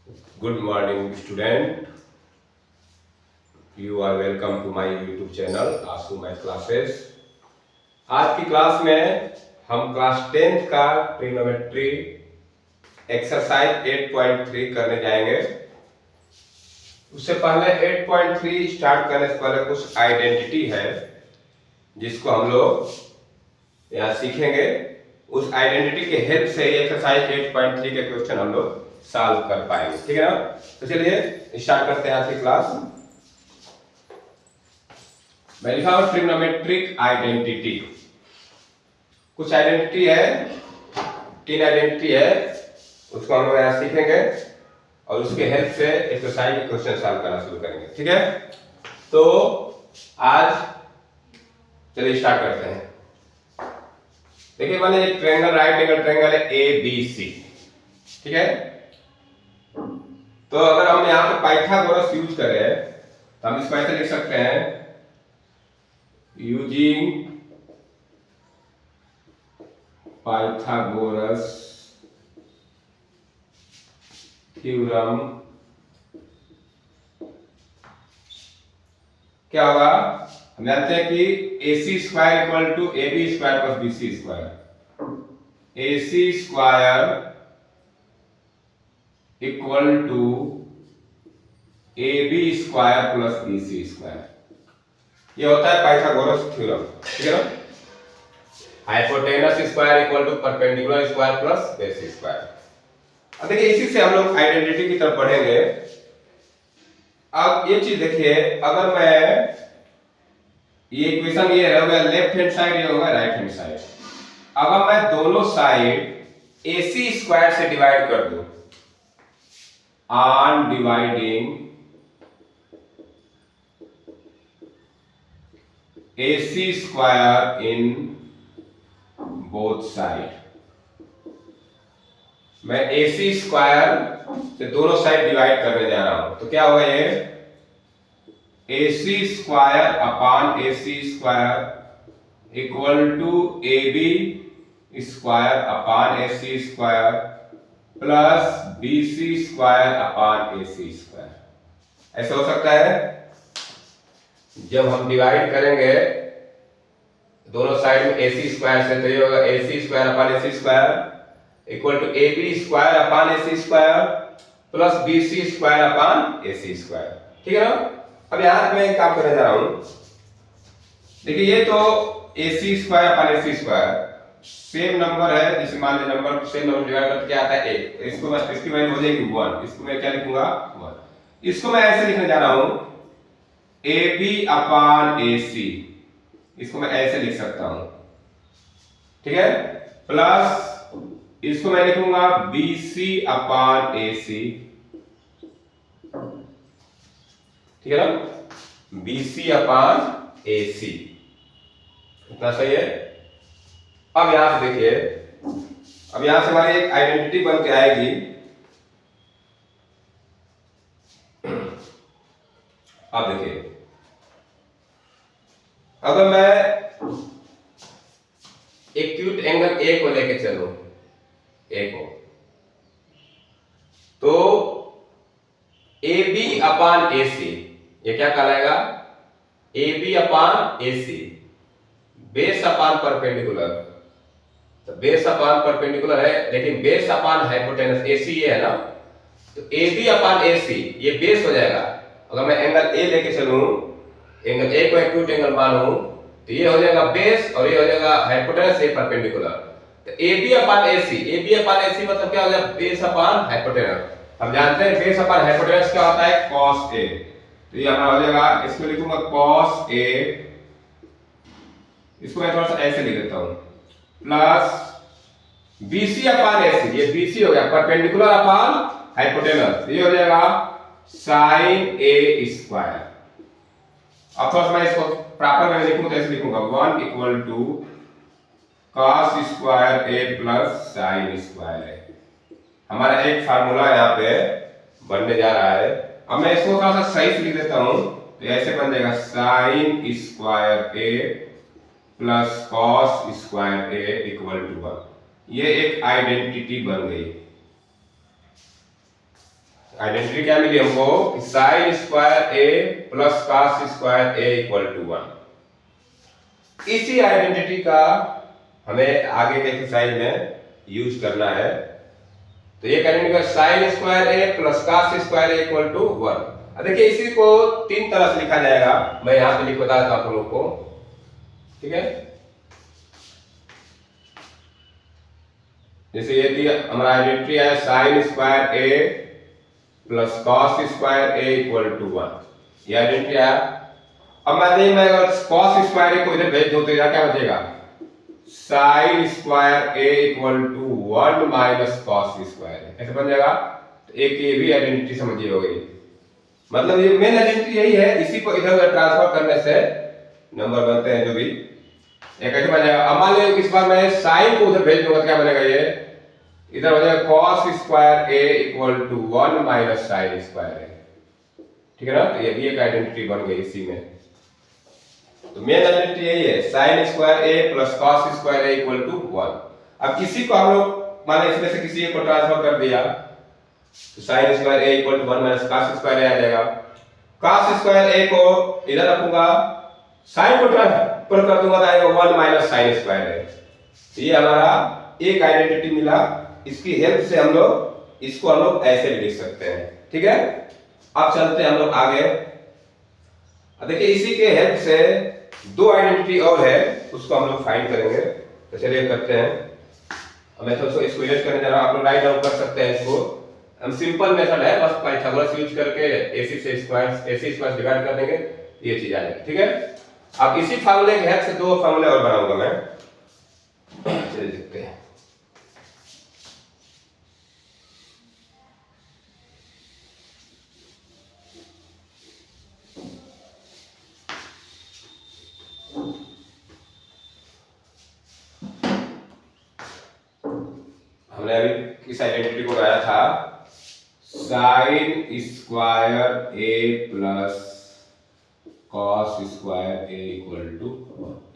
Good morning, student. You are welcome to my YouTube channel Aasu math classes. आज की class में हम class 10th का ट्रिग्नोमेट्री एक्सरसाइज 8.3 करने जाएंगे। उससे पहले 8.3 स्टार्ट करने से पहले कुछ आइडेंटिटी है जिसको हम लोग यहाँ सीखेंगे। उस आइडेंटिटी के हेल्प से एक्सरसाइज 8.3 के क्वेश्चन हम लोग सॉल्व कर पाएंगे। ठीक है ना? तो चलिए स्टार्ट करते हैं आज की क्लास। मैं लिखा हूं ट्रिग्नोमेट्रिक आइडेंटिटी। कुछ आइडेंटिटी है, 3 आइडेंटिटी है, उसको हम लोग यहाँ सीखेंगे और उसके हेल्प से एक्सरसाइज के क्वेश्चन सॉल्व करना शुरू करेंगे। ठीक है? तो आज चलिए स्टार्ट करते हैं। देखिए मैंने एक ट्रायंगल, राइट एंगल ट्रायंगल है ABC। ठीक है? तो अगर हम यहाँ पे पाइथागोरस यूज करें तो हम इसको ऐसे लिख सकते हैं, यूजिंग पाइथागोरस थ्योरम क्या होगा? हम जानते हैं कि AC square equal to AB square plus BC square. AC square equal to AB square plus BC square. ये होता है पाइथागोरस थ्योरम। ठीक है ना? Hypotenuse square equal to perpendicular square plus base square. अब देखिए इसी से हम लोग आइडेंटिटी की तरफ बढ़ेंगे। अब ये चीज देखिए, अगर मैं ये इक्वेशन ये रहेगा लेफ्ट हैंड साइड, ये होगा राइट हैंड साइड। अगर मैं दोनों साइड AC स्क्वायर से डिवाइड कर दूं, on dividing AC square in both side, मैं AC स्क्वायर से दोनों साइड डिवाइड करने जा रहा हूं, तो क्या होगा? ये AC square upon AC square equal to AB square upon AC square plus BC square upon AC square. ऐसा हो सकता है जब हम डिवाइड करेंगे दोनों साइड में AC स्क्वायर से, तो ये होगा AC square upon AC square equal to AB square upon AC square plus BC square upon AC square. ठीक है ना? अब यहां मैं एक काम करने जा रहा हूं। देखिए ये तो AC square upon AC square same number है, जैसे मान लीजिए नंबर सेम नंबर डिवाइड करके क्या आता है 1, इसको मैं इसकी वैल्यू हो जाएगी 1, इसको मैं क्या लिखूंगा 1। इसको मैं ऐसे लिखने जा रहा हूं AB अपॉन AC, इसको मैं ऐसे लिख सकता हूं। ठीक है? प्लस इसको मैं लिखूंगा BC अपॉन AC। ठीक है ना? BC अपॉन AC, इतना सही है। अब यहां से देखिए, अब यहां से हमारी एक आइडेंटिटी बन के आएगी। अब देखिए, अगर मैं एक्यूट एंगल A को लेके चलूं, A को, तो AB अपॉन AC ये क्या कहलाएगा? AB upon AC, base upon perpendicular. तो बेस अपॉन परपेंडिकुलर है, लेकिन बेस अपॉन हाइपोटेनस AC ये है ना, तो AB अपॉन AC ये बेस हो जाएगा। अगर मैं एंगल A लेके चलूं, एंगल A को एक्यूट एंगल मानूं, तो ये हो जाएगा बेस और ये हो जाएगा हाइपोटेनस, ये परपेंडिकुलर। तो AB अपॉन AC मतलब क्या हो जाएगा? Base upon hypotenuse. हम जानते हैं बेस अपॉन हाइपोटेनस क्या होता है? cos A। तो ये हमारा हो जाएगा, इसको लिखूंगा cos A, इसको मैं थोड़ा सा ऐसे लिख देता हूं, प्लस BC अपॉन AC, ये BC हो गया परपेंडिकुलर अपॉन हाइपोटेनस, ये हो जाएगा sin A स्क्वायर। अब थोड़ा सा मैं इसको प्रॉपर में लिखूं तो ऐसे लिखूंगा 1 equal to cos square A plus sin square A। हमारा एक फार्मूला यहाँ पे बनने जा रहा है। अब मैं इसको थोड़ा सा सही से लिख देता हूं, तो ऐसे बन जाएगा sin square A plus cos square A equal to 1। ये एक आइडेंटिटी बन गई। आइडेंटिटी क्या मिली हमको कि sine square A plus cos square A equal to 1। इसी आइडेंटिटी का हमें आगे के एक्सरसाइज में यूज करना है। तो ये करेंगे का sine square A plus cos square A equal to 1। अब देखिए इसी को तीन तरह से लिखा जाएगा, मैं यहां पे लिख बता देता हूं आप लोगों को, ठीक है। जैसे ये दिया हमारा आइडेंटिटी है sine square A plus cos square A equal to 1, ये आइडेंटिटी है। अब मैं अगर कॉस स्क्वायर ए को इधर भेज दूं तो क्या बचेगा, sine square A equal to 1 minus cos square, ऐसे बन जाएगा। तो एक ये भी आइडेंटिटी समझिए हो गई। मतलब ये मेन आइडेंटिटी यही है, इसी को इधर उधर ट्रांसफर करने से नंबर बनते हैं जो भी, एक ऐसे बन जाएगा। अब मान लीजिए इस बार मैं साइन को उधर भेज दूंगा तो क्या बनेगा, ये इधर हो जाएगा cos square A equal to 1 minus sine square A, ठीक है ना। तो ये भी एक आइडेंटिटी बन गई इसी में। तो मेन आइडेंटिटी यही है sine square A plus cos square A equal to 1। अब किसी को हम लोग माने इसमें से किसी एक को ट्रांसफर कर दिया तो sine square A equal to 1 minus cos square A आ जाएगा। कॉस स्क्वायर ए को इधर रखूंगा, साइन को ट्रांसफर कर दूंगा तो आएगा 1 माइनस साइन स्क्वायर ए। तो ये हमारा एक आइडेंटिटी मिला, इसकी हेल्प से हम लोग इसको हम लोग ऐसे लिख सकते हैं, ठीक है। अब चलते हैं हम लोग आगे। अब देखिए इसी के हेल्प से दो आइडेंटिटी और है, उसको हम लोग फाइंड करेंगे। तो चलिए करते हैं। अब मैं तो इसको यूज करने जा रहा हूं, आप लोग राइट डाउन कर सकते हैं इसको। हम सिंपल मेथड है, बस पाइथागोरस यूज करके AC से स्क्वायर AC स्क्वायर डिवाइड कर देंगे, ये चीज आ जाएगी, ठीक है। अब इसी फार्मूले के हेल्प से दो फार्मूले और बनाऊंगा मैं, चलिए देखते हैं। हमने अभी इस आइडेंटिटी को बनाया था sine square A plus cos square A equal to,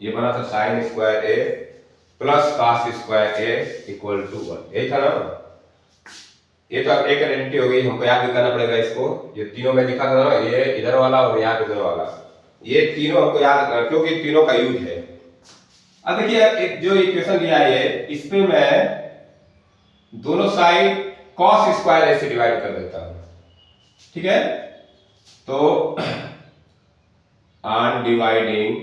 ये बना था sine square A plus cos square A equal to 1, यही था ना। ये तो अब एक आइडेंटिटी हो गई, हमको याद भी करना पड़ेगा इसको। ये तीनों में लिखा था ना, ये इधर वाला और यहाँ इधर वाला, ये तीनों हमको याद, क्योंकि तीनों का यूज है। अब देखिए एक जो इक्वेशन दिया है इस पे मैं दोनों साइड cos स्क्वायर ए से डिवाइड कर देता हूं, ठीक है। तो on dividing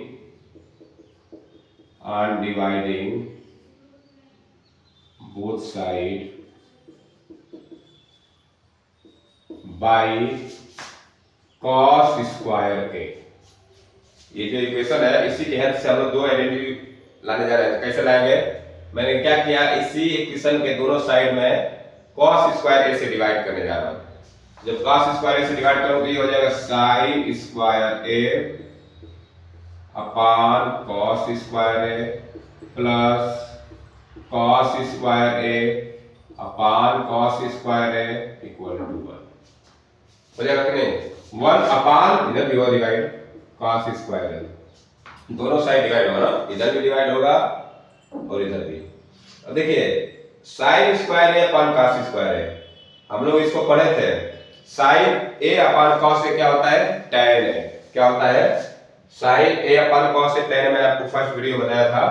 both side by cos square A, ये जो इक्वेशन है इसी के हेल्प से हम लोग दो आइडेंटिटी लाने जा रहे हैं। तो कैसे लाएंगे, मैंने क्या किया, इसी इक्वेशन के दोनों साइड में cos स्क्वायर ए से डिवाइड करने जा रहा हूं। जब cos स्क्वायर ए से डिवाइड करूं तो ये हो जाएगा sin square A upon cos square A plus cos square A upon cos square A equal to 1 हो जाएगा कि नहीं। 1 अपॉन इधर भी होगा डिवाइड cos स्क्वायर ए, दोनों साइड डिवाइड होगा ना, इधर भी डिवाइड होगा और इधर भी। अब देखिए sign square A upon cos square ए, हम लोग इसको पढ़े थे, sign A upon cos A क्या होता है, tan ए, क्या होता है sign A upon cos A tan, मैंने आपको फर्स्ट वीडियो बताया था।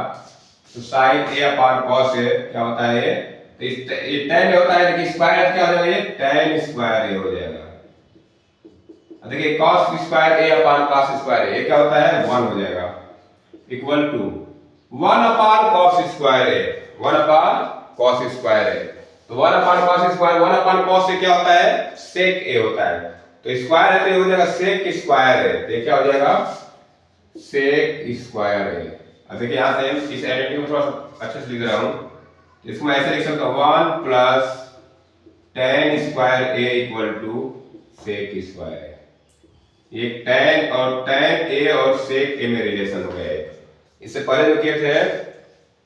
तो sine A upon cos A क्या होता है, तो ये tan ए होता है, देखिए स्क्वायर क्या हो जाएगा, ये tan स्क्वायर ए हो जाएगा। देखिए cos square A upon cos square A क्या होता है 1 हो जाएगा, equal to 1 upon cos square A, 1 upon cos square A. तो 1 upon cos square, 1 upon cos A क्या होता है sec ए होता है। तो स्क्वायर है तो ये हो जाएगा sec स्क्वायर ए, तो ये क्या हो जाएगा sec स्क्वायर ए। अब देखिए यहां से इस आइडेंटिटी को थोड़ा सा अच्छे से लिख रहा हूं, इसको मैं ऐसे लिख सकता हूं 1 plus tan square A equal to sec square A. ये tan ए और sec ए में रिलेशन हो गया है। इससे पहले जो किए थे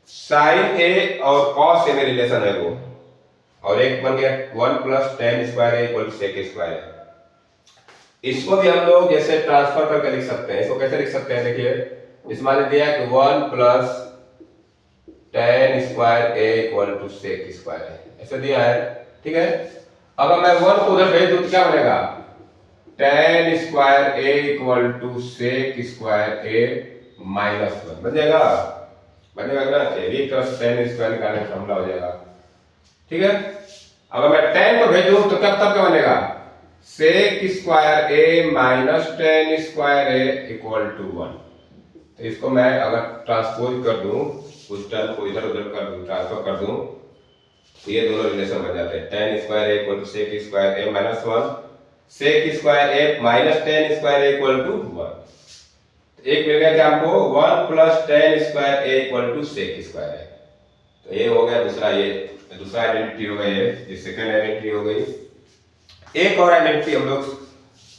sin ए और cos ए में रिलेशन है वो, और एक बन गया 1 plus tan square A equal to sec square A. इसको भी हम लोग जैसे ट्रांसफर करके लिख सकते हैं। इसको कैसे लिख सकते हैं, देखिए इसमें दिया है कि 1 plus tan square A equal to sec square A, ऐसे दिया है, ठीक है। अगर मैं 1 को उधर भेज दूं तो क्या बनेगा, tan square A equal to sec square A minus 1 बन जाएगा। बनेगा ना, एक तरफ से tan स्क्वायर निकालने का फॉर्मूला हो जाएगा। ठीक है, अगर मैं tan को भेजूं तो कब तक का बनेगा, sec square A minus tan square A equal to 1। तो इसको मैं अगर ट्रांसपोज कर दूं, उस टर्म को इधर उधर कर दूं, ट्रांसफर कर दूं, तो ये दोनों रिलेशन बन जाते हैं। tan square A equal to sec square A minus 1, sec square A minus tan square A equal to 1। एक मिल गया क्या हमको, 1 plus tan square A equal to sec square A. तो ये हो गया दूसरा, ये दूसरा आइडेंटिटी हो गई है, ये सेकंड आइडेंटिटी हो गई। एक और आइडेंटिटी हम लोग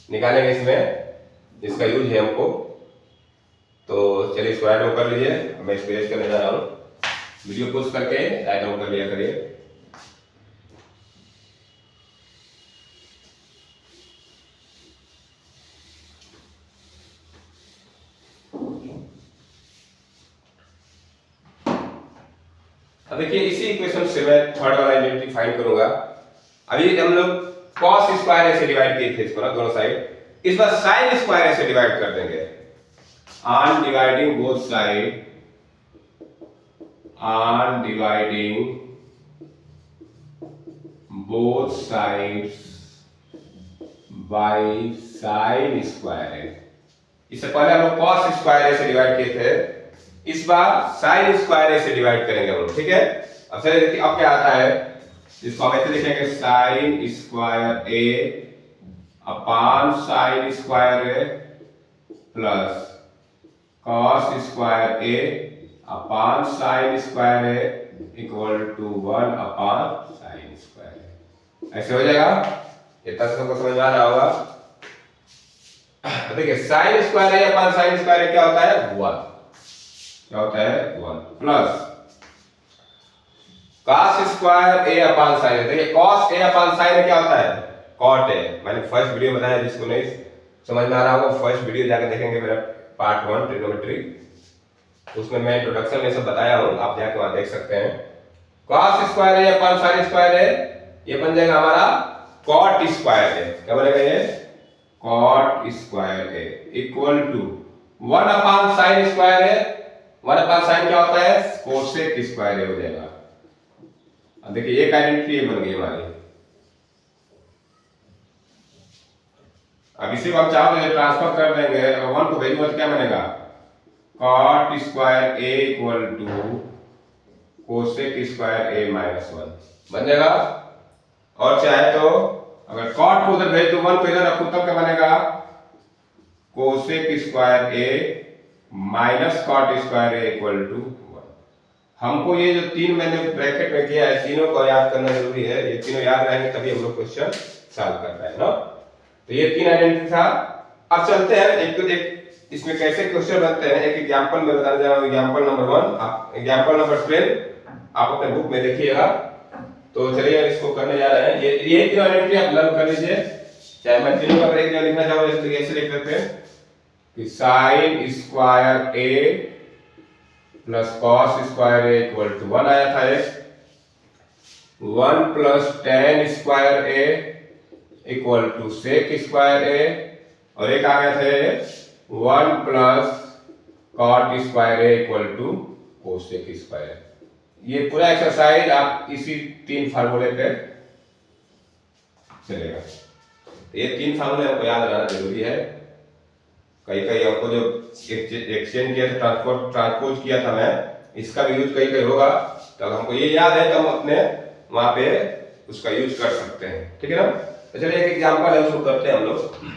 निकालेंगे इसमें, इसका यूज है हमको। तो चलिए इसको राइट डाउन कर लीजिए, मैं इसको एज करने जा रहा हूँ। वीडियो पोस्ट करके राइट डाउन कर लिया करिए। अब देखिए इसी इक्वेशन से मैं थर्ड वाला आइडेंटिटी फाइंड करूंगा। अभी हम लोग cos स्क्वायर ए से डिवाइड किए थे इसको ना, दोनों साइड। इस बार sin स्क्वायर ए से डिवाइड कर देंगे। On dividing both side, on dividing both sides by sin square A. इससे पहले हम लोग cos स्क्वायर ए से डिवाइड किए थे, इस बार sin स्क्वायर ए से डिवाइड करेंगे हम लोग। ठीक है, अब चलिए देखिए अब क्या आता है, इसको हम ऐसे लिखेंगे sin square A upon sin square A plus cos square A upon sin square A equal to 1 upon sin square A. ऐसे हो जाएगा, इतना सबको समझ में आ रहा होगा। देखिए sin square A upon sin square A क्या होता है, 1, क्या होता है 1 plus cos square A upon sin। देखिए cos ए अपान sin क्या होता है, cot ए। मैंने फर्स्ट वीडियो में बताया, जिसको नहीं समझ में आ रहा होगा फर्स्ट वीडियो जाकर देखेंगे, मेरा पार्ट 1 ट्रिग्नोमेट्री, उसमें मैं इंट्रोडक्शन में सब बताया हूं, आप जाके वहां देख सकते हैं। cos square A upon sin square A, ये बन जाएगा हमारा cot स्क्वायर ए। क्या बनेगा ये, cot square A equal to 1 upon sin square A. 1 upon sin क्या होता है, कोसेक स्क्वायर ए हो जाएगा। अब देखिए एक आइडेंटिटी बन गई हमारी। अब इसी को हम चाहो तो ट्रांसफर कर देंगे, और 1 को भेजूंगा तो क्या बनेगा, cot square A equal to cosec square A minus 1 बन जाएगा। और चाहे तो अगर cot को उधर भेज दो, 1 को इधर रखो, तब क्या बनेगा, cosec square A minus cot square A equal to 1। हमको ये जो तीन मैंने ब्रैकेट में किया है, तीनों को याद करना जरूरी है। ये तीनों याद रहेंगे तभी हम लोग क्वेश्चन सॉल्व कर पाए ना। तो ये तीन आइडेंटिटी था। अब चलते हैं एक तो एक इसमें कैसे क्वेश्चन बनते हैं, एक एग्जांपल में बताने जा रहा हूं। एग्जांपल नंबर 1, आप एग्जांपल नंबर 12 आप अपने बुक में देखिएगा। तो चलिए इसको करने जा रहे हैं। ये तीनों आइडेंटिटी आप लर्न कर लीजिए, चाहे मैं तीनों का ब्रेक लिखना चाहूं जैसे ऐसे लिख देते हैं कि sin square A plus cos square A equal to 1 आया था एक, 1 plus tan square A equal to sec square A, और एक आ गया था 1 plus cot square A equal to cosec square. ये पूरा एक्सरसाइज आप इसी तीन फार्मूले पे चलेगा। ये तीन फार्मूले आपको याद रहना जरूरी है। कई कई आपको जो एक्सचेंज किया था, ट्रांसपोज किया था मैं, इसका भी यूज कई कई होगा, तो हमको ये याद है तो हम अपने वहां पे उसका यूज कर सकते हैं। ठीक है ना, तो चलिए एक एग्जांपल है उसको करते हैं हम लोग।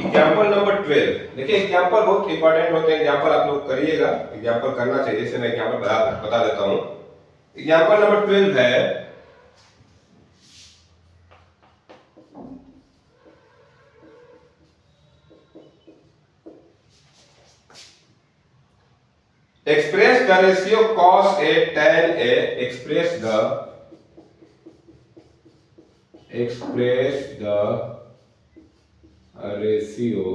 Example number 12। देखिए एग्जांपल बहुत इंपॉर्टेंट होते हैं, एग्जांपल आप लोग करिएगा, एग्जांपल करना चाहिए। जैसे मैं एग्जांपल बता देता हूं। एग्जांपल नंबर 12 है express the ratio cos a tan a, express the ratio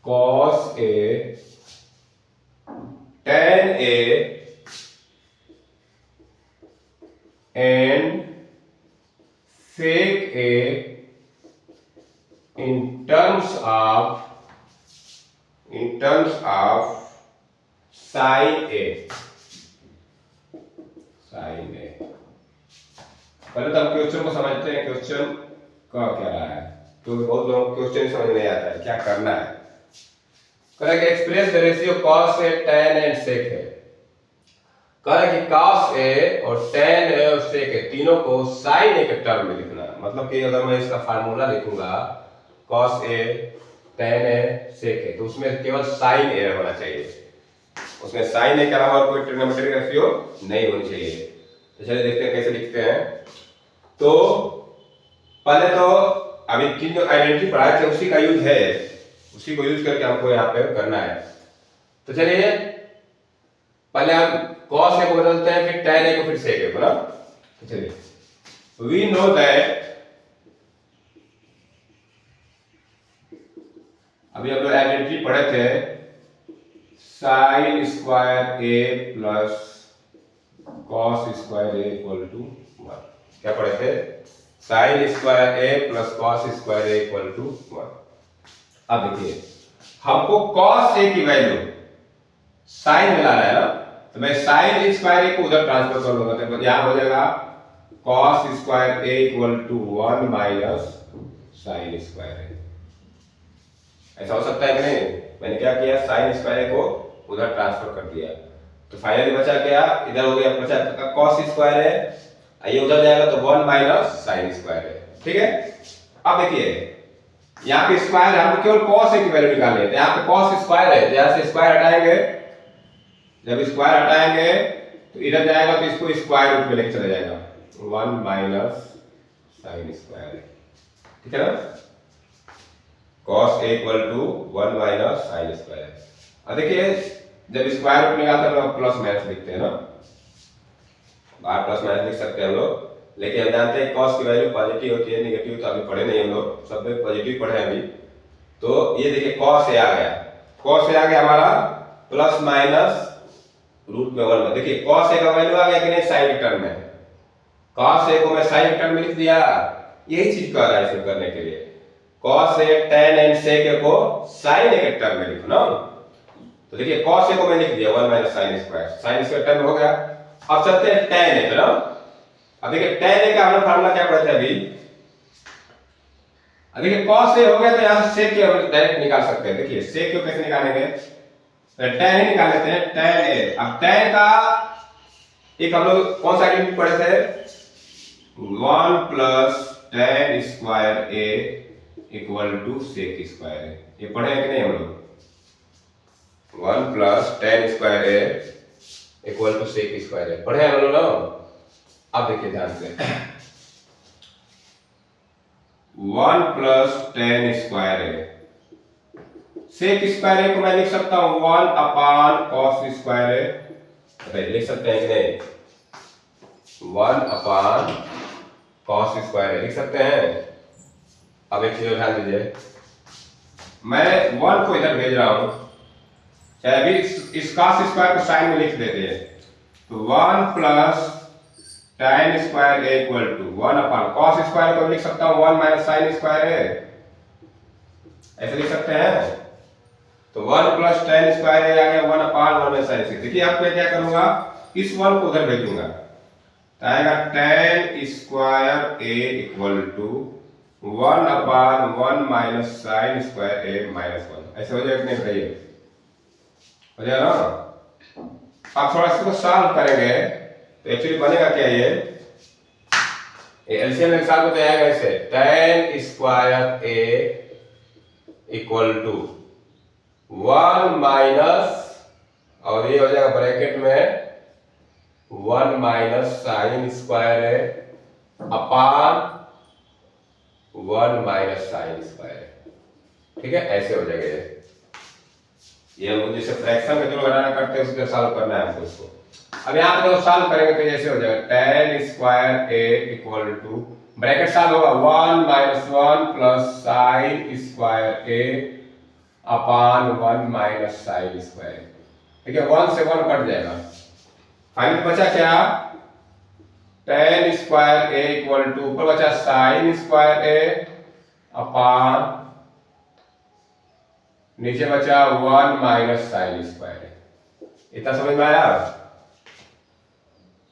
cos A tan A and sec A in terms of sin A। पहले तो हम क्वेश्चन को समझते हैं, क्वेश्चन का क्या रहा है, क्योंकि बहुत लोगों को क्वेश्चन समझ नहीं आता है क्या करना है। करेंगे express the ratio cos A tan and sec A। करेंगे cos A और tan A और sec A तीनों को sin A के टर्म में लिखना है। मतलब कि अगर मैं इसका फार्मूला लिखूंगा cos A tan A sec A तो उसमें केवल sin A होना चाहिए, उसमें sin A के अलावा कोई ट्रिग्नोमेट्रिक रेशियो नहीं होनी चाहिए। तो चलिए देखते हैं कैसे लिखते हैं। तो पहले तो अभी तीन जो आइडेंटिटी पढ़ाए थे उसी का यूज है, उसी को यूज करके हमको यहाँ पे करना है। तो चलिए पहले हम cos A को बदलते हैं, फिर tan A को, फिर sec A को ना। तो चलिए we know that अभी हम लोग आइडेंटिटी पढ़े थे sin square A plus cos square A equal to 1। क्या पढ़े थे? sin square A plus cos square A equal to 1। अब देखिए हमको cos A की वैल्यू sin में लाना है ना, तो मैं sin स्क्वायर A को उधर ट्रांसफर कर लूंगा, तो यहां हो जाएगा cos square A equal to 1 minus sin square A। ऐसा हो सकता है कि नहीं? मैंने क्या किया, sin स्क्वायर A को उधर ट्रांसफर कर दिया, तो फाइनली बचा क्या, इधर हो गया बचा cos स्क्वायर A, ये उधर जाएगा तो 1 माइनस sin स्क्वायर A। ठीक है। अब देखिए यहाँ पे स्क्वायर है, हमको केवल cos A की वैल्यू निकालनी है, तो यहाँ पे cos स्क्वायर है, तो यहाँ से स्क्वायर हटाएंगे, जब स्क्वायर हटाएंगे तो इधर जाएगा तो इसको स्क्वायर रूट में लेके चला जाएगा 1 माइनस sin स्क्वायर A। ठीक है ना, cos A equal to 1 minus sin square. अब देखिए जब स्क्वायर रूट निकालते हैं तो प्लस माइनस लिखते हैं ना, बाहर प्लस माइनस लिख सकते हैं हम लोग, लेकिन हम जानते हैं cos की वैल्यू पॉजिटिव होती है, नेगेटिव तो अभी पढ़े नहीं हम लोग, सब में पॉजिटिव पढ़े हैं अभी। तो ये देखिए cos A आ गया, cos A आ गया हमारा प्लस माइनस रूट में 1 में। देखिए cos A का वैल्यू आ गया कि नहीं sin के टर्म में, cos A को मैं sin के टर्म में लिख दिया, यही चीज कर रहा है इसमें करने के लिए, cos A tan and sec A को sin A के टर्म में लिखो ना। तो देखिए cos A को मैं लिख दिया 1 minus sin square, sin square term हो गया। अब चलते हैं tan A पे ना। अब देखिए tan A का हमने फार्मूला क्या पढ़ा था अभी, अब देखिए cos A हो गया तो यहां से sec A हम डायरेक्ट निकाल सकते हैं। देखिए sec A को कैसे निकालेंगे, तो tan ही निकाल लेते हैं, tan A। अब tan का एक हम लोग कौन सा आइडेंटिटी पढ़े थे, 1 plus tan square A equal to sec square A, ये पढ़े हैं कि नहीं हम लोग, 1 plus tan square A equal to sec square A पढ़े हैं हम लोग ना। अब देखिए ध्यान से 1 plus tan square A, sec square A को मैं लिख सकता हूं 1 अपान cos स्क्वायर A, तो लिख सकते हैं कि नहीं, 1 अपान cos स्क्वायर A लिख सकते हैं। अब एक चीज ध्यान दीजिए, मैं 1 को इधर भेज रहा हूं, चाहे अभी इस cos स्क्वायर को साइन में लिख देते हैं, तो 1 plus tan square A equal to 1 upon cos square को लिख सकता हूं 1 माइनस sin स्क्वायर A, ऐसे लिख सकते हैं। तो 1 प्लस tan स्क्वायर A आ गया 1 अपान 1 माइनस sin। देखिए अब मैं क्या करूंगा, इस 1 को उधर भेजूंगा, तो आएगा tan square A equal to 1 upon 1 minus sin square A minus 1, ऐसे हो जाएगा कि नहीं बताइए, हो जाएगा ना। अब थोड़ा इसको सॉल्व करेंगे तो एक्चुअली बनेगा क्या, ये एलसीएम में सॉल्व होता है ऐसे, tan square A equal to 1 minus, और ये हो जाएगा ब्रैकेट में 1 minus sin square A upon 1 minus sin square A। ठीक है, ऐसे हो जाएगा ये हम लोग जैसे फ्रैक्शन में जो गणना करते हैं उसके सॉल्व करना है हमको इसको। अब यहाँ पे जब सॉल्व करेंगे तो जैसे हो जाएगा tan square A equal to bracket साल होगा 1 minus 1 plus sign square A upon 1 minus sine square. ठीक है, 1 से 1 कट जाएगा। फाइनल बचा क्या, tan square A equal to ऊपर बचा साइन स्क्वायर ए अपान नीचे बचा 1 माइनस साइन स्क्वायर ए। इतना समझ में आया।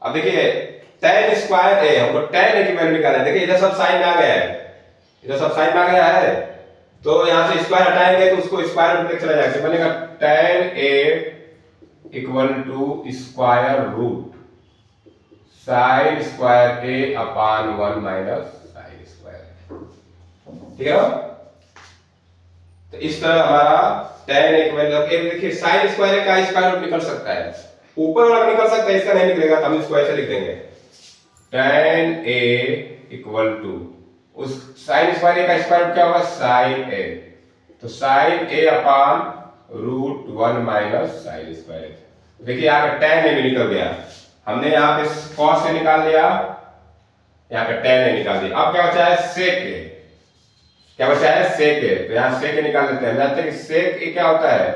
अब देखिए tan स्क्वायर ए, हमको tan ए की वैल्यू निकालना है। देखिए इधर सब साइन में आ गया है, इधर सब साइन में आ गया है, तो यहां से स्क्वायर हटाएंगे तो उसको स्क्वायर रूट लेके चला जाएगा। बनेगा tan A equal to square root sine square A upon 1 minus sine square. ठीक है ना। तो इस तरह हमारा tan ए की वैल्यू, देखिए साइन स्क्वायर ए का स्क्वायर रूट निकल सकता है, ऊपर वाला निकल सकता है, इसका नहीं निकलेगा तो हम इसको ऐसे लिख देंगे tan ए इक्वल टू उस साइन स्क्वायर ए का स्क्वायर रूट क्या होगा साइन ए, तो sine A upon root 1 minus sine square. देखिए यहाँ पे tan ए भी निकल गया, हमने यहाँ पे cos ए निकाल लिया, यहाँ पे tan ए निकाल दिया। अब क्या बचा है sec ए, क्या बचा है sec ए, तो यहाँ sec ए निकाल लेते हैं। जानते हैं कि sec ए क्या होता है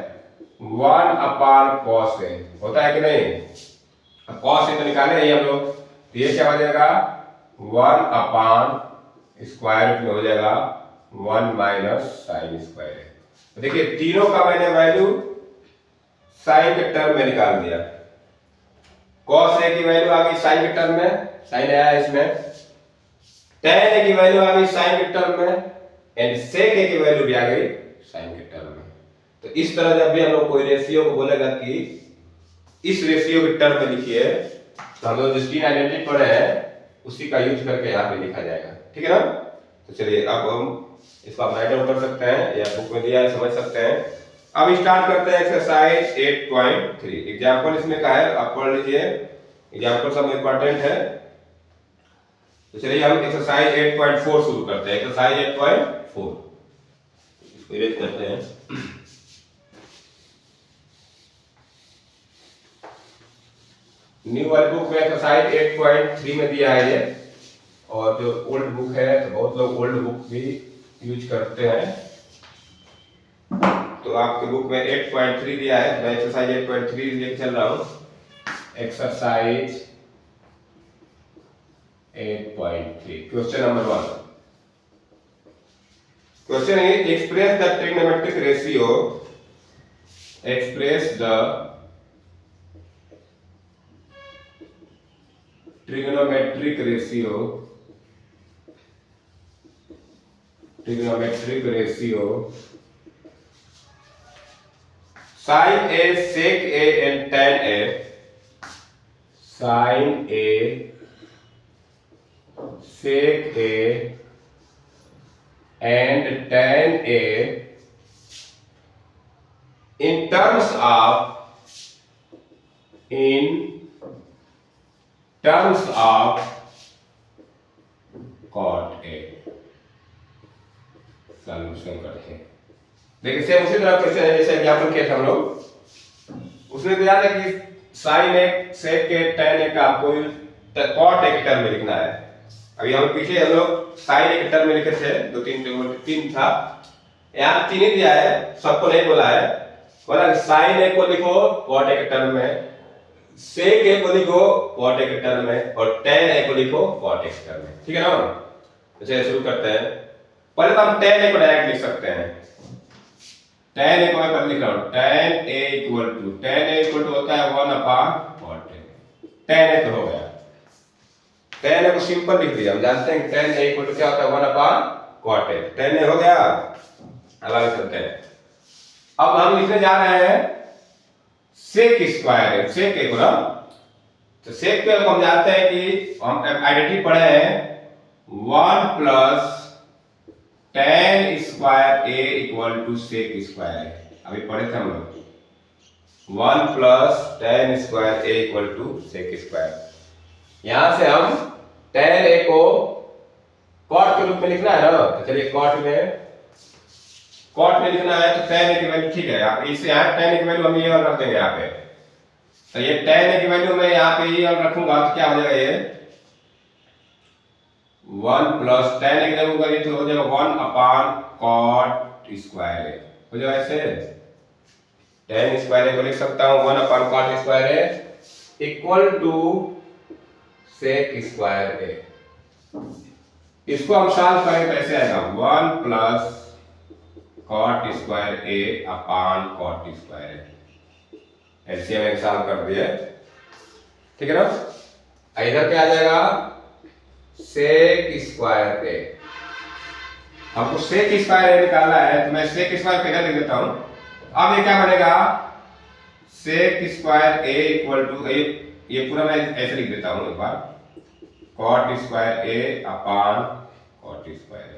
1 अपान cos ए होता है कि नहीं। cos ए तो निकाले ही हम लोग, तो ये क्या हो जाएगा 1 अपान स्क्वायर रूट में हो जाएगा 1 माइनस साइन स्क्वायर। तो देखिए तीनों का मैंने वैल्यू साइन के टर्म में निकाल दिया। cos ए की वैल्यू आ गई साइन के टर्म में, साइन आया इसमें, tan ए की वैल्यू आ गई साइन के टर्म में, एंड sec ए की वैल्यू भी आ गई साइन के टर्म में। तो इस तरह जब भी हम लोग कोई रेशियो को बोलेगा कि इस रेशियो के टर्म में लिखिए, तो हम लोग जो स्टीन आइडेंटिटी पढ़े हैं उसी का यूज करके यहाँ पे लिखा जाएगा। ठीक है ना। तो चलिए अब हम इसको आप राइट आउट कर सकते हैं या बुक में दिया है समझ सकते हैं। अब स्टार्ट करते हैं एक्सरसाइज 8.3। एग्जाम्पल इसमें का है, आप पढ़ लीजिए, एग्जाम्पल सब इंपॉर्टेंट है। तो चलिए हम एक्सरसाइज 8.4 शुरू करते हैं। एक्सरसाइज 8.4 इसको इरेज करते हैं। न्यू वाली बुक में एक्सरसाइज 8.3 में दिया है ये, और जो ओल्ड बुक है तो बहुत लोग ओल्ड बुक भी यूज करते हैं। तो आपके बुक में 8.3 दिया है, मैं एक्सरसाइज 8.3 लेके चल रहा हूँ। Exercise 8.3 question number 1। Question is express the trigonometric ratio, express the trigonometric ratio sin A sec A and tan A, sin A sec A and tan A in terms of cot A। Solution करते हैं। देखिए same उसी तरह question है जैसे example किया था हम लोग। उसमें तो याद है कि sin A sec A tan A का आपको cot A के टर्म में लिखना है। अभी हम पीछे हम लोग sin A के टर्म में लिखे थे, दो तीन था, यहाँ 3 ही दिया है, सबको नहीं बोला है। बोला sin A को लिखो cot A के टर्म में, sec A को लिखो cot A के टर्म में, और tan A को लिखो cot A के टर्म में। ठीक है ना। तो चलिए शुरू करते हैं। पहले तो हम tan A को डायरेक्ट लिख सकते हैं। tan A को मैं पहले लिख रहा हूँ, tan A इक्वल टू होता है 1 अपान cot A। tan A तो हो गया, tan A को सिंपल लिख दिया। हम जानते हैं कि tan A इक्वल टू क्या होता है 1 अपान cot A। tan A हो गया। अब आगे चलते हैं। अब हम लिखने जा रहे हैं sec स्क्वायर है, sec A को ना, तो sec को हम जानते हैं कि हम आइडेंटिटी पढ़े हैं 1 plus tan square A equal to sec square है। अभी पढ़े थे हम लोग 1 plus tan square A equal to sec square. यहां से हम tan A को cot के रूप में लिखना है ना, तो चलिए cot में लिखना है, तो tan A की वैल्यू ठीक है, आप इसे यहाँ tan A की वैल्यू हम ये और रख देंगे यहाँ पे। तो ये tan A की वैल्यू मैं यहाँ पे ये और रखूंगा तो क्या हो जाएगा ये 1 प्लस tan एक जगह करिए तो हो जाएगा 1 अपान कॉट स्क्वायर ए, हो जाएगा ऐसे। tan स्क्वायर ए को लिख सकता हूँ 1 upon cot square A equal to sec square A. इसको हम सॉल्व करें तो ऐसे आएगा 1 plus cot square A upon cot square A. LCM एक सॉल्व कर दिए, ठीक है ना। इधर क्या आ जाएगा सेक स्क्वायर ए। आपको सेक स्क्वायर ए निकालना है तो मैं सेक स्क्वायर को इधर लिख देता हूं। अब ये क्या बनेगा sec square A equal to ये पूरा मैं ऐसे लिख देता हूं एक बार, cot square A upon cot square A.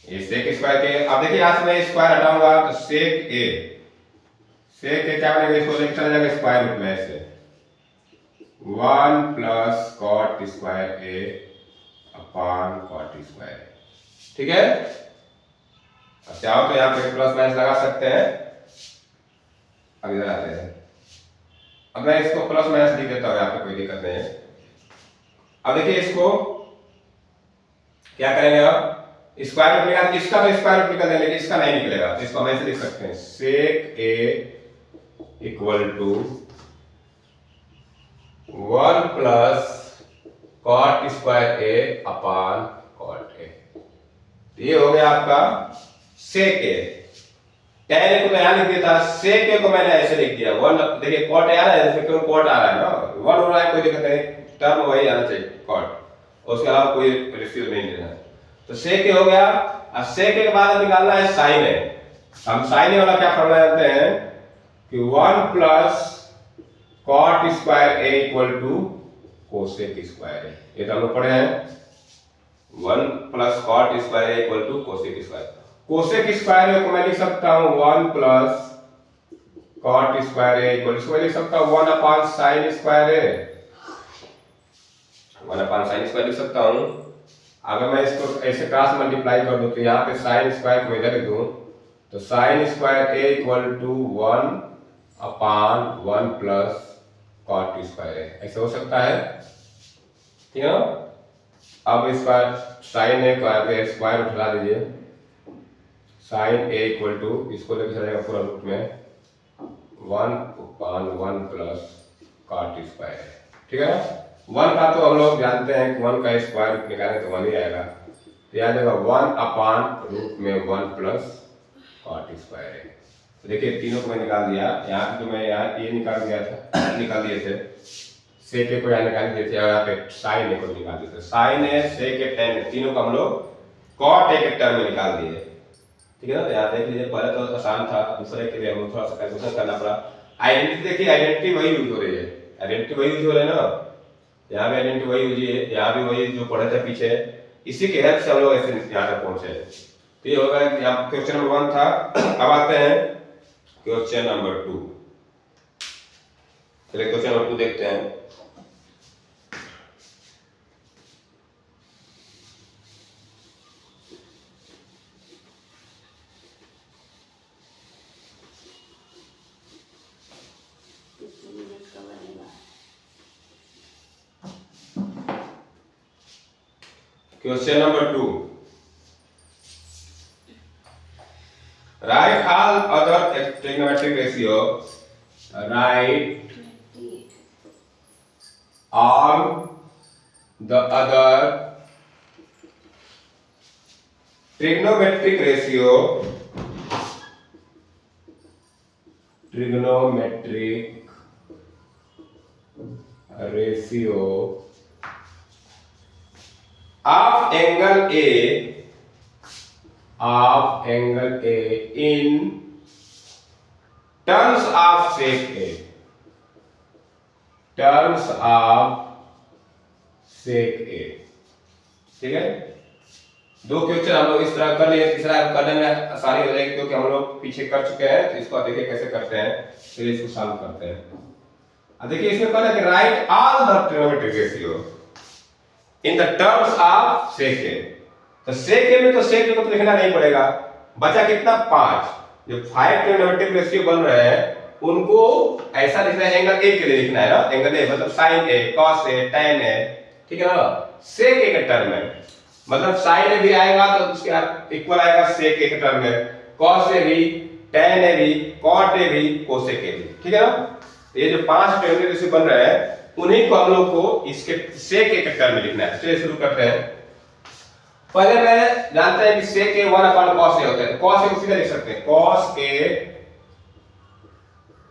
ये सेक स्क्वायर के, अब देखिए यहां से मैं स्क्वायर हटाऊंगा तो सेक ए क्या बनेगा, इसको लेके चला जाएगा स्क्वायर रूट में ऐसे 1 plus cot square A upon cot square A, ठीक है। अब चाहो तो यहाँ पे प्लस माइनस लगा सकते हैं। अब इधर आते हैं, अब मैं इसको प्लस माइनस लिख देता हूँ, यहाँ पे कोई दिक्कत नहीं है। अब देखिए इसको क्या करेंगे, अब स्क्वायर रूट निकाल, इसका तो स्क्वायर रूट निकल जाएगा लेकिन इसका नहीं निकलेगा, तो इसको हम ऐसे लिख सकते हैं sec A equal to 1 plus cot square A upon cot A. ये हो गया आपका सेक ए। tan ए को मैं यहां लिख दिया था, सेक ए को मैंने ऐसे लिख दिया 1, देखिए कॉट ए आ रहा है, इसमें केवल कॉट आ रहा है ना, 1 हो रहा है, कोई दिक्कत नहीं, टर्म वही आना चाहिए कॉट, उसके अलावा कोई रेशियो नहीं लेना है। तो सेक ए हो गया। अब सेक ए के बाद निकालना है साइन ए। हम साइन ए वाला क्या फॉर्मूला जानते हैं कि 1 plus cot square A equal to cosec square A. ये तो हम लोग पढ़े हैं 1 plus cot square A equal to cosec square. Cosec square A को मैं लिख सकता हूं 1 plus cot square A equal to, लिख सकता हूं 1 upon sine square A, 1 upon sine square लिख सकता हूं। अगर मैं इसको ऐसे क्रॉस मल्टीप्लाई कर दूं तो यहाँ पे साइन स्क्वायर को इधर लिख दूं तो sine square A equal to 1 upon 1 plus cot square A, ऐसे हो सकता है, ठीक है ना। अब इसका साइन ए को यहाँ पे स्क्वायर उठा दीजिए, साइन ए इक्वल टू इसको लेकर चलेगा पूरा रूट में 1 upon 1 plus cot square A, ठीक है ना। 1 का तो हम लोग जानते हैं कि 1 का स्क्वायर रूट निकालें तो 1 ही आएगा, तो यहाँ देगा 1 अपान रूट में 1 प्लस कॉट स्क्वायर ए। तो देखिए तीनों को मैं निकाल दिया, यहाँ तो मैं यहाँ ये निकाल दिया था निकाल दिए थे, सेक ए को यहाँ निकाल दिए थे और यहाँ पे साइन ए को निकाल दिए थे। साइन ए सेक ए tan ए तीनों को हम लोग कॉट ए के टर्म में निकाल दिए, ठीक है ना। तो यहाँ देख लीजिए पहले तो आसान था, दूसरे के लिए हम थोड़ा सा कैलकुलेशन करना पड़ा। आइडेंटिटी देखिए, आइडेंटिटी वही यूज हो रही है, आइडेंटिटी वही यूज हो रही है ना, यहाँ भी आइडेंटिटी वही यूज है, यहाँ भी वही जो पढ़े थे पीछे, इसी के हेल्प से हम लोग ऐसे यहाँ तक पहुंचे। तो ये होगा यहाँ क्वेश्चन नंबर 1 था। अब आते हैं क्वेश्चन नंबर 2। चलिए क्वेश्चन नंबर 2 देखते हैं। Question number 2. Write all other trigonometric ratio. Write all the other trigonometric ratio. Trigonometric ratio of angle A in terms of sec A, terms of sec A, ठीक है। 2 question हम लोग इस तरह कर लिए, तीसरा करने में आसानी हो जाएगी क्योंकि हम लोग पीछे कर चुके हैं, तो इसको देखिए कैसे करते हैं, चलिए इसको सॉल्व करते हैं। अब देखिए इसमें कहना है कि write all the trigonometric ratio in the terms of sec A. तो सेक ए में तो सेक ए को तो लिखना नहीं पड़ेगा, बचा कितना 5। जो 5 ट्रिगोनोमेट्रिक रेशियो बन रहे हैं उनको ऐसा लिखना है, एंगल ए के लिए लिखना है ना, एंगल ए मतलब sign A, cos A, tan ए, ठीक है ना। सेक एक टर्म है, मतलब साइन ए भी आएगा तो उसके इक्वल आएगा सेक एक टर्म है, कॉस ए भी, टेन ए भी, कॉट ए भी, कोसेक ए भी, ठीक है ना। ये जो 5 टर्म जैसे बन रहे हैं उन्हीं को हम लोग को इसके सेक एक टर्म में लिखना है। चलिए शुरू करते हैं। पहले मैं जानते हैं कि सेक ए 1/cos ए होता है, तो cos ए को सीधे लिख सकते हैं, cos a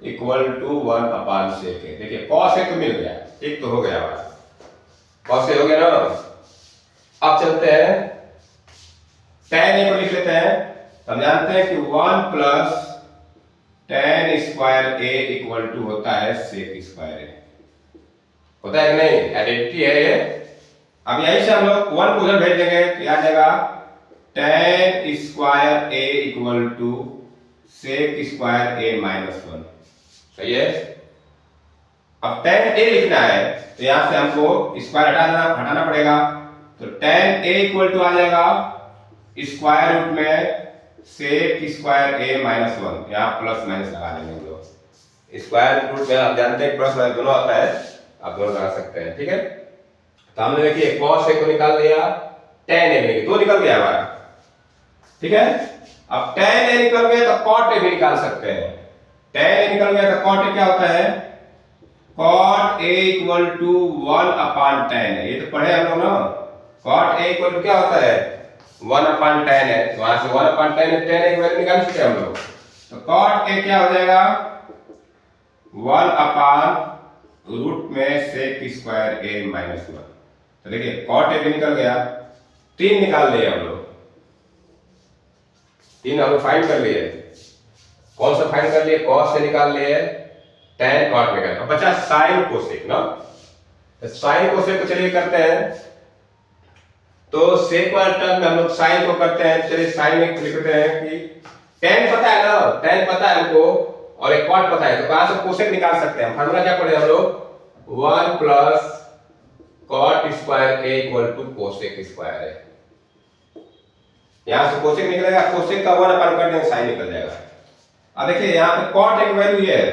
equal to 1/sec A. देखिए cos ए तो मिल गया, एक तो हो गया हमारा, cos ए हो गया ना। अब चलते हैं tan ए को लिख लेते हैं। हम जानते हैं कि 1 plus tan square a equal to होता है sec स्क्वायर ए, होता है कि नहीं, आइडेंटिटी है ये। अब यहीं से हम लोग 1 को उधर भेज देंगे तो आ जाएगा tan square a equal to sec square a minus 1, सही है। अब tan a लिखना है तो यहां से हमको स्क्वायर हटाना पड़ेगा, तो tan a इक्वल टू आ जाएगा स्क्वायर रूट में sec स्क्वायर a माइनस 1, यहाँ प्लस माइनस लगा देंगे हम लोग। स्क्वायर रूट में आप जानते हैं प्लस माइनस दोनों आता है, आप दोनों लगा सकते हैं, ठीक है। तो हमने देखिए cos a को निकाल लिया, tan a भी, दो निकल गया हमारा, ठीक है। अब tan a निकल गया तो cot a भी निकाल सकते हैं। tan a निकल गया तो cot a क्या होता है, cot a equal to 1/tan a, ये तो पढ़े हम लोग ना। cot a इक्वल टू क्या होता है, 1/tan है, तो वहां से 1/tan है, tan a की वैल्यू निकाल सकते हैं हम लोग। तो cot a क्या हो जाएगा 1/रूट में sec स्क्वायर a माइनस 1। तो देखिए cot a भी निकल गया, 3 निकाल लिए हम लोग, 3 हम लोग फाइंड कर लिए। कौन सा फाइंड कर लिए, cos से निकाल लिए, tan cot निकाल, अब बचा sin cosec ना। तो sin cosec को चलिए करते हैं, तो sec वाला टर्म में हम लोग sin को करते हैं। चलिए sin में लिखते हैं कि tan पता है ना, tan पता है हमको और एक cot पता है, तो कहां से cosec निकाल सकते हैं। फार्मूला क्या पढ़े हम लोग, 1 plus cot square a equal to cosec square है। यहां से cosec निकलेगा, cosec का 1 कर देंगे, sin निकल जाएगा। अब देखिए यहाँ पे cot a की वैल्यू ये है,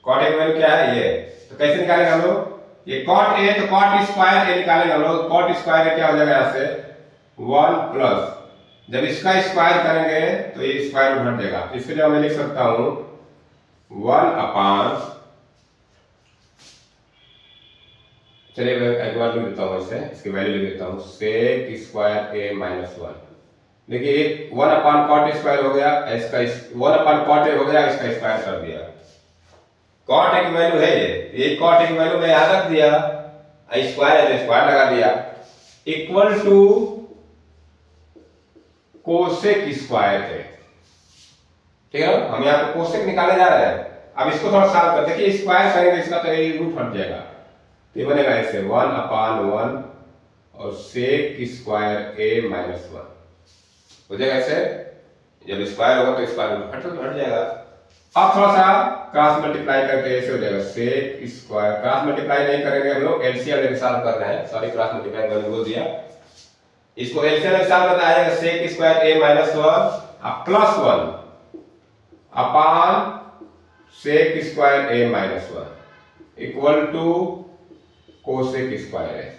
cot a की वैल्यू क्या है ये, तो कैसे निकालेंगे हम लोग, ये cot a तो cot स्क्वायर a निकालेंगे हम लोग। cot स्क्वायर क्या हो जाएगा यहाँ से 1 प्लस, जब इसका स्क्वायर करेंगे तो ये स्क्वायर रूट हट जाएगा, तो इसके लिए मैं लिख सकता हूं 1/, चलिए मैं एक बार लिख देता हूं, इसे इसकी वैल्यू लिख देता हूं, sec स्क्वायर a माइनस 1। देखिए 1/cot स्क्वायर हो गया, इसका 1/cot a हो गया, इसका स्क्वायर कर दिया। cot a की वैल्यू है ये cot a की वैल्यू मैं यहां रख दिया, स्क्वायर है तो स्क्वायर लगा दिया, इक्वल टू cosec स्क्वायर है, ठीक है। हम यहाँ पे cosec निकाले जा रहे हैं। अब इसको थोड़ा सॉल्व कर देखिए, स्क्वायर करेंगे इसका तो ये रूट हट जाएगा, तो ये बनेगा ऐसे 1/1 और sec स्क्वायर a माइनस 1 हो जाएगा ऐसे। जब स्क्वायर होगा तो स्क्वायर रूट हट जाएगा। अब थोड़ा सा क्रॉस मल्टीप्लाई करके ऐसे हो जाएगा sec स्क्वायर, क्रॉस मल्टीप्लाई नहीं करेंगे हम लोग, एलसीएम लेके सॉल्व कर रहे हैं, सॉरी क्रॉस मल्टीप्लाई मैंने बोल दिया। इसको एलसीएम लेके सॉल्व करना आएगा sec स्क्वायर a माइनस 1 और plus 1 upon sec square a minus 1 equal to cosec square है।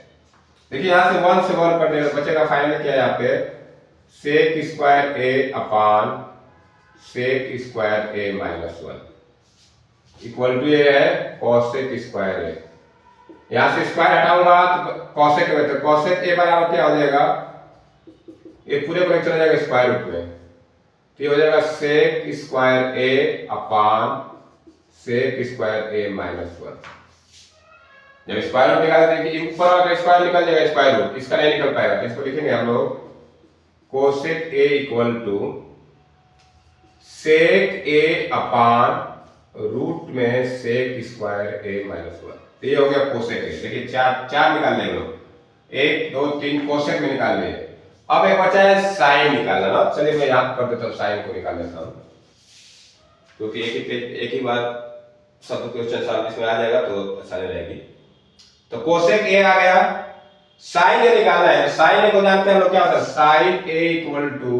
देखिए यहां से 1 से 1 कर देगा, बचेगा फाइनल क्या है यहाँ पे sec square a upon sec square a minus 1 equal to ये है cosec स्क्वायर a। यहां से स्क्वायर हटाऊंगा तो cosec में, तो cosec a बराबर क्या हो जाएगा, ये पूरे को चला जाएगा स्क्वायर रूट में, तो ये हो जाएगा sec square a upon sec square a minus 1। जब स्क्वायर रूट निकाल देंगे कि ऊपर वाला स्क्वायर निकल जाएगा, स्क्वायर रूट इसका नहीं निकल पाएगा, तो इसको लिखेंगे हम लोग cosec a equal to sec a upon root में sec स्क्वायर a माइनस 1। तो ये हो गया cosec a। देखिए चार निकाल लेंगे लोग, 1 2 3 cosec में निकाल लिए। अब एक बचा है sin निकालना ना, चलिए मैं याद कर देता हूँ, sin को निकाल लेता हूँ, क्योंकि एक ही बार सब क्वेश्चन सॉल्व इसमें आ जाएगा तो आसानी रहेगी। तो cosec a आ गया, sin a निकालना है, sin a को जानते हैं हम लोग क्या होता है, sin a equal to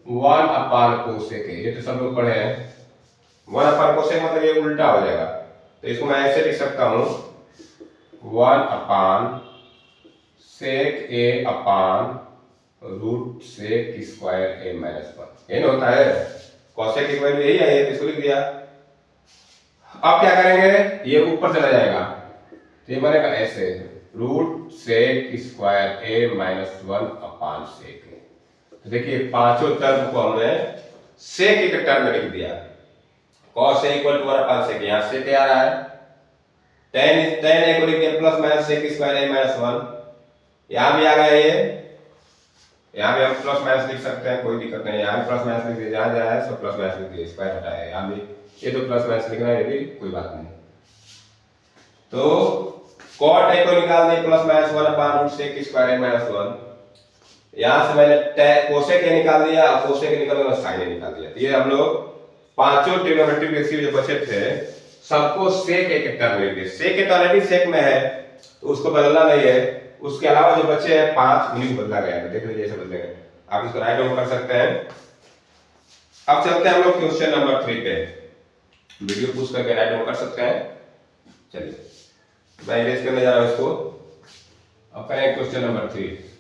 1/cosec a, ये तो सब लोग पढ़े हैं। 1/cosec मतलब ये उल्टा हो जाएगा, तो इसको मैं ऐसे लिख सकता हूं 1/cosec sec A upon root sec square A minus one, यही होता है। कॉसेक की वैल्यू यही है, इसको लिख दिया। अब क्या करेंगे, ये ऊपर चला जाएगा तो ये बनेगा ऐसे, root sec square A minus one upon sec A. तो देखिए पांचों टर्म को हमने सेक ए के टर्म में लिख दिया। कॉस ए इक्वल टू 1 अपान सेक, यहाँ सेक ए आ रहा है, tan ए को लिख दिया plus minus sec square A minus one, यहाँ भी आ गया ये, यहाँ भी हम प्लस माइनस लिख सकते हैं, कोई दिक्कत नहीं। यहाँ भी प्लस माइनस लिख दिया, जहाँ जहाँ है सब प्लस माइनस लिख दिया, स्क्वायर हटा है, यहाँ भी ये तो प्लस माइनस लिखना है, ये भी कोई बात नहीं। तो cot a को निकाल दिए plus minus 1 upon root sec square A minus one, यहाँ से मैंने कोसेक ए निकाल दिया, और कोसेक निकाल दिया, साइन ए निकाल दिया। ये हम लोग पांचों ट्रिग्नोमेट्रिक रेशियो जो बचे थे सबको सेक ए के टर्म में लिख दिए। सेक ए तो ऑलरेडी सेक में है तो उसको बदलना नहीं है, उसके अलावा जो बचे हैं पांच उन्हीं को बदला गया है। देख लीजिए ऐसे बदलेंगे, आप इसको राइट ओवर कर सकते हैं। अब चलते हैं हम लोग क्वेश्चन नंबर 3 पे, वीडियो पुश करके राइट ओवर कर सकते हैं। चलिए मैं इरेज करने जा रहा हूं इसको। अब करें क्वेश्चन नंबर 3।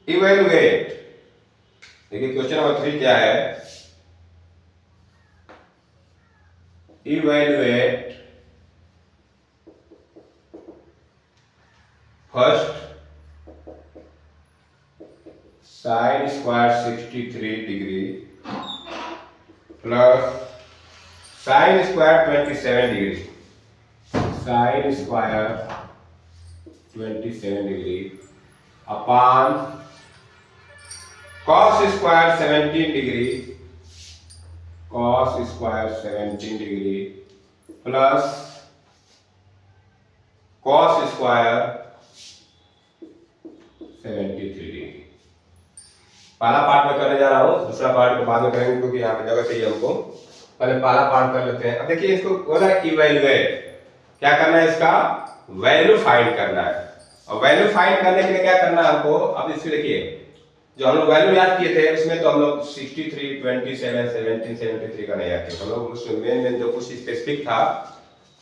इवेलुएट, देखिए क्वेश्चन नंबर 3 क्या है, evaluate first sine square 63 degree plus sine square 27 degree, sine square 27 degree अपान cos square 17 degree, cos square 17 degree plus cos square 73 degree. पहला पार्ट में करने जा रहा हूं, दूसरा पार्ट को बाद में करेंगे क्योंकि यहाँ पे जगह चाहिए हमको। पहले पहला पार्ट कर लेते हैं। अब देखिए इसको बोला इवैल्यूएट, क्या करना है, इसका वैल्यू फाइंड करना है। और वैल्यू फाइंड करने के लिए क्या करना है हमको, अब इसको देखिए जो हम लोग वैल्यू याद किए थे उसमें तो हम लोग 63, 27, 17, 73 का नहीं याद किया हम लोग। उसमें मेन जो कुछ स्पेसिफिक था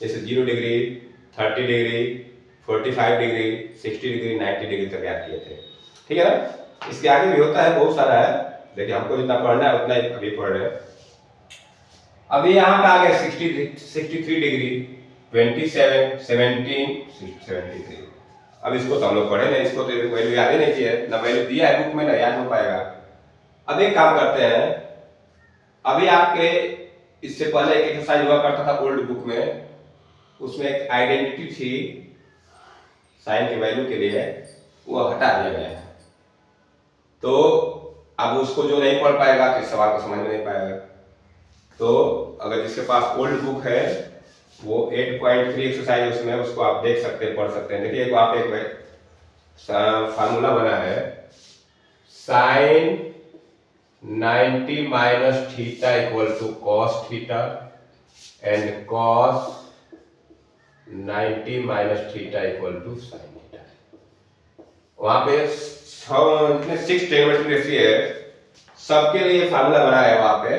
जैसे 0 degree, 30 degree, 45 degree, 60 degree, 90 degree तक याद किए थे, ठीक है ना। इसके आगे भी होता है, बहुत सारा है, देखिए हमको जितना पढ़ना है उतना ही अभी पढ़ रहे हैं। अभी यहाँ पे आ गया 63 डिग्री, 27, 17, 73। अब इसको तो हम लोग पढ़े नहीं, इसको तो वैल्यू याद ही नहीं किया है, ना वैल्यू दिया है बुक में, ना याद हो पाएगा। अब एक काम करते हैं, अभी आपके इससे पहले एक एक्सरसाइज हुआ करता था ओल्ड बुक में, उसमें एक आइडेंटिटी थी साइन के वैल्यू के लिए, वो हटा दिया गया है। तो अब उसको जो नहीं पढ़ पाएगा तो इस सवाल को समझ में नहीं पाएगा। तो अगर जिसके पास ओल्ड बुक है वो 8.3 एक्सरसाइज उसमें, उसको आप देख सकते हैं, पढ़ सकते हैं। देखिए आप एक फार्मूला बना है, sine 90 minus theta equal to cos theta and cos 90 minus theta equal to sine theta. वहां पे 6 ट्रिग्नोमेट्रिक रेशियो है, सबके लिए फार्मूला बना है वहां पे,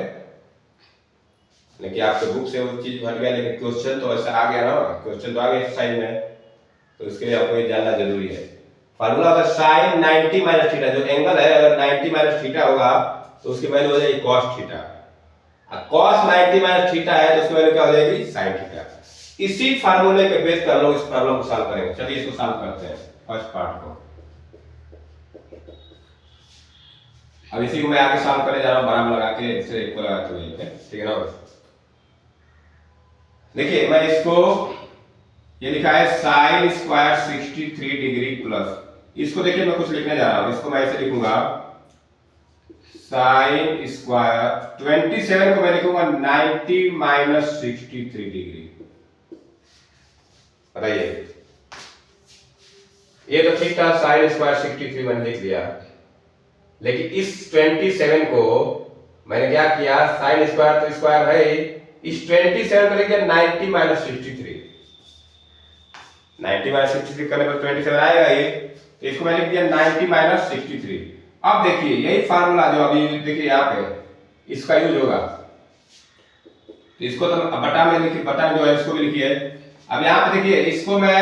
लेकिन आपके बुक से वो चीज हट गया, लेकिन क्वेश्चन तो ऐसा आ गया ना, क्वेश्चन तो आ गया एक्सरसाइज में, तो इसके लिए आपको ये जानना जरूरी है। फार्मूला होता है साइन 90 माइनस थीटा, जो एंगल है अगर 90 माइनस थीटा होगा तो उसकी वैल्यू हो जाएगी कॉस थीटा, और कॉस 90 माइनस थीटा है तो उसकी वैल्यू क्या हो जाएगी, साइन थीटा। इसी फार्मूले के बेस पर हम लोग इस प्रॉब्लम को सॉल्व करेंगे। चलिए इसको सॉल्व करते हैं, फर्स्ट पार्ट को। अब इसी को मैं आगे सॉल्व करने जा रहा हूं, बराबर लगा के इससे इक्वल लगाते हुए, ठीक है ना। देखिए मैं इसको, ये लिखा है साइन स्क्वायर 63 डिग्री प्लस, इसको देखिए मैं कुछ लिखने जा रहा हूं, इसको मैं ऐसे लिखूंगा साइन स्क्वायर 27 को मैं लिखूंगा 90 माइनस 63 डिग्री। बताइए, ये तो ठीक था, साइन स्क्वायर 63 मैंने लिख दिया, लेकिन इस 27 को मैंने क्या किया, साइन स्क्वायर तो स्क्वायर है, इस 27 को लिख दिया 90 माइनस 63। 90 माइनस 63 करने पर 27 आएगा ये। तो इसको मैंने लिख दिया 90 माइनस 63। अब देखिए यही फार्मूला जो अभी देखिए यहाँ पे इसका यूज होगा, तो इसको तो बटा में लिखिए, बटा जो है इसको भी लिखिए। अब यहाँ पे देखिए इसको मैं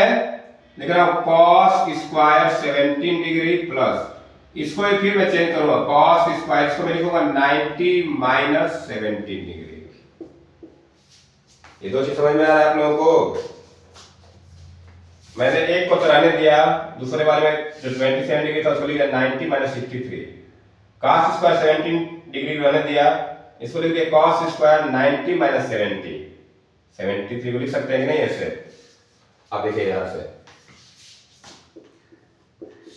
लिख रहा हूँ cos स्क्वायर 17 डिग्री प्लस, इसको भी फिर मैं चेंज करूंगा cos स्क्वायर, इसको मैं लिखूंगा 90 माइनस 17 डिग्री। ये दो चीज समझ में आ रहा है आप लोगों को? मैंने एक को तो रहने दिया, दूसरे वाले में जो 27 डिग्री था उसको लिख दिया 90 माइनस 63। cos स्क्वायर 17 डिग्री रहने दिया, इसको लिख दिया cos स्क्वायर 90 माइनस 70। 73 को लिख सकते हैं कि नहीं ऐसे? अब देखिए यहां से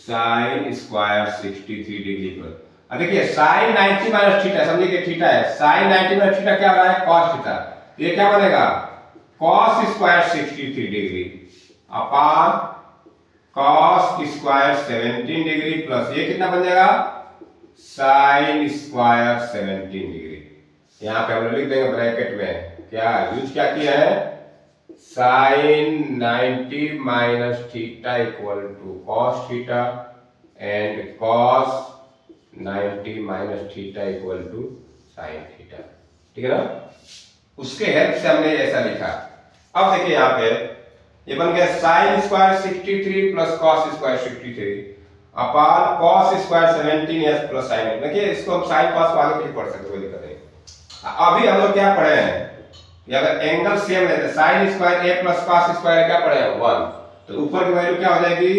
sin स्क्वायर 63 डिग्री पर, अब देखिए sin 90 माइनस थीटा, समझिए कि थीटा है, sin 90 माइनस थीटा क्या हो रहा है? cos theta. ये क्या बनेगा? cos स्क्वायर 63 डिग्री अपान cos स्क्वायर 17 डिग्री प्लस ये कितना बन जाएगा? sin square 17 degree. यहां पे हम लोग लिख देंगे ब्रैकेट में, क्या यूज क्या किया है? sin 90 minus theta equal to cos theta and cos 90 minus theta equal to sin theta. ठीक है ना? उसके हेल्प से हमने ऐसा लिखा। अब देखिए यहाँ पे ये बन गया sin square 63 plus cos square 63 अपान cos स्क्वायर 17 प्लस sin। देखिए इसको हम sin cos को आगे भी पढ़ सकते हो, कोई दिक्कत नहीं। अभी हम लोग क्या पढ़े हैं? ये अगर एंगल सेम है तो sin square a plus cos square क्या पढ़े हैं? 1, तो ऊपर की वैल्यू क्या हो जाएगी?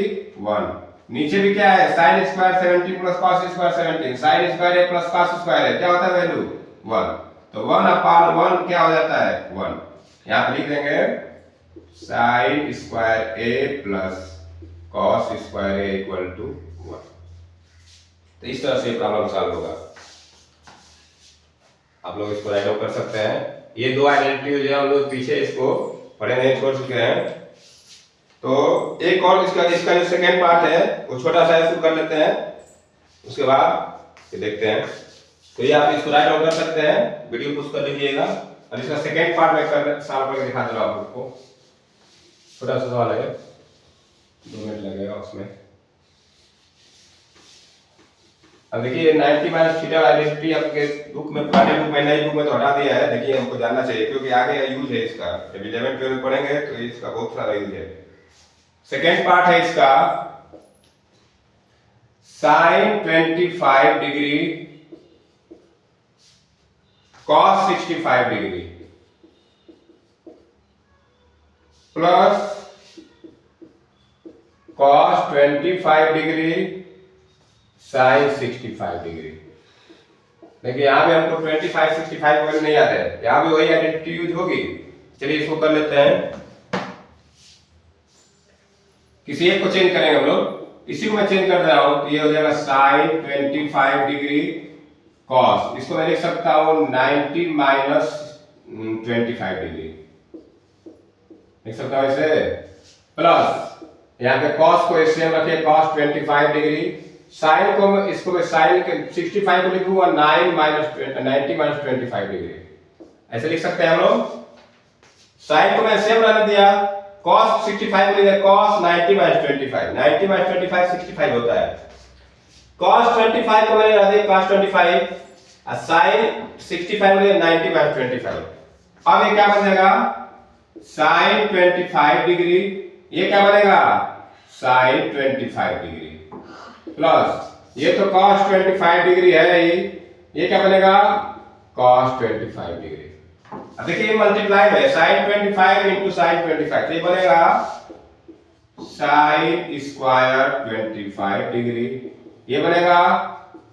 1। नीचे भी क्या है? sin square 17 plus cos square 17, sin square a plus cos square है, क्या होता है वैल्यू? 1। तो 1 अपान 1 क्या हो जाता है? 1। यहां पे लिख देंगे sin square a plus cos square a equal to 1। तो इस तरह से प्रॉब्लम सॉल्व होगा। आप लोग इसको राइट आउट कर सकते हैं। ये दो आइडेंटिटी जो हम लोग पीछे इसको पढ़े नहीं छोड़ चुके हैं। तो एक और इसका जो सेकेंड पार्ट है वो छोटा सा इसको कर लेते हैं, उसके बाद ये देखते हैं। तो ये आप इसको राइट आउट कर सकते हैं, वीडियो पुश कर लीजिएगा और इसका सेकेंड पार्ट में कर सॉल्व करके दिखा दूंगा आप लोग को। छोटा सा सवाल है, 2 मिनट लगेगा उसमें। अब देखिए 90 माइनस थीटा आइडेंटिटी आपके बुक में, पुराने बुक में, नई बुक में तो हटा दिया है। देखिए हमको जानना चाहिए क्योंकि आगे यूज है इसका, जब 11 12 पढ़ेंगे तो इसका बहुत सारा यूज है। सेकेंड पार्ट है इसका sin 25 degree cos 65 degree plus cos 25 degree sin 65 degree. देखिए यहां पे हमको 25 65 वैल्यू नहीं आता है, यहां भी वही आइडेंटिटी यूज होगी। चलिए इसको कर लेते हैं, किसी एक को चेंज करेंगे हम लोग। इसी को मैं चेंज कर रहा हूं, तो ये हो जाएगा sin 25 डिग्री cos, इसको मैं लिख सकता हूं 90 माइनस 25 डिग्री लिख सकता हूं ऐसे, प्लस यहाँ पे cos को सेम रखिए cos 25 डिग्री, sin को इसको मैं sin के 65 को लिखूंगा 90 माइनस 25 डिग्री, ऐसे लिख सकते हैं हम लोग। sin को मैं सेम रहने दिया, cos 65 को लिखा cos 90 माइनस 25, 90 माइनस 25 65 होता है। cos 25 को मैंने रख दिया cos 25 और sin 65 को लिखा 90 माइनस 25। अब ये क्या बन जाएगा? sin 25 डिग्री, ये क्या बनेगा? sin 25 डिग्री प्लस ये तो cos 25 डिग्री है ही, ये क्या बनेगा? cos 25 degree. अब देखिए ये मल्टीप्लाई है, sin 25 इंटू sin 25, तो ये बनेगा sin स्क्वायर 25 डिग्री, ये बनेगा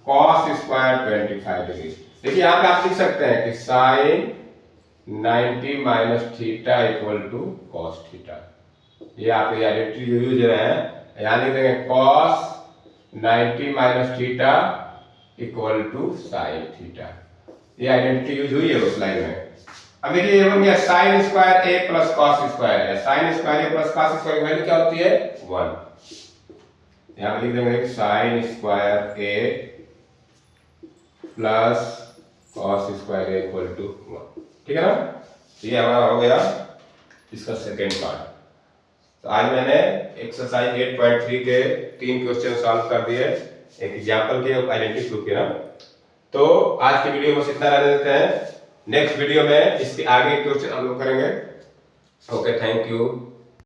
cos स्क्वायर 25 डिग्री। देखिए यहाँ पे आप लिख सकते हैं कि sin 90 minus theta equal to cos theta, ये आपके आइडेंटिटी यूज रहे हैं। यहाँ लिख देंगे cos 90 minus theta equal to sin theta, ये आइडेंटिटी यूज हुई है उस लाइन में। अब देखिए ये बन गया sin square a plus cos square है, sin square a plus cos square की वैल्यू क्या होती है? 1। यहाँ पे लिख देंगे sin square a plus cos square a equal to 1। ठीक है ना? ये हमारा हो गया इसका सेकेंड पार्ट। तो आज मैंने एक्सरसाइज 8.3 के 3 क्वेश्चन सॉल्व कर दिए, एक एग्जाम्पल के आइडेंटिटी प्रूफ के ना। तो आज की वीडियो में इतना रहने देते हैं, नेक्स्ट वीडियो में इसके आगे क्वेश्चन हम लोग करेंगे। Okay, thank you.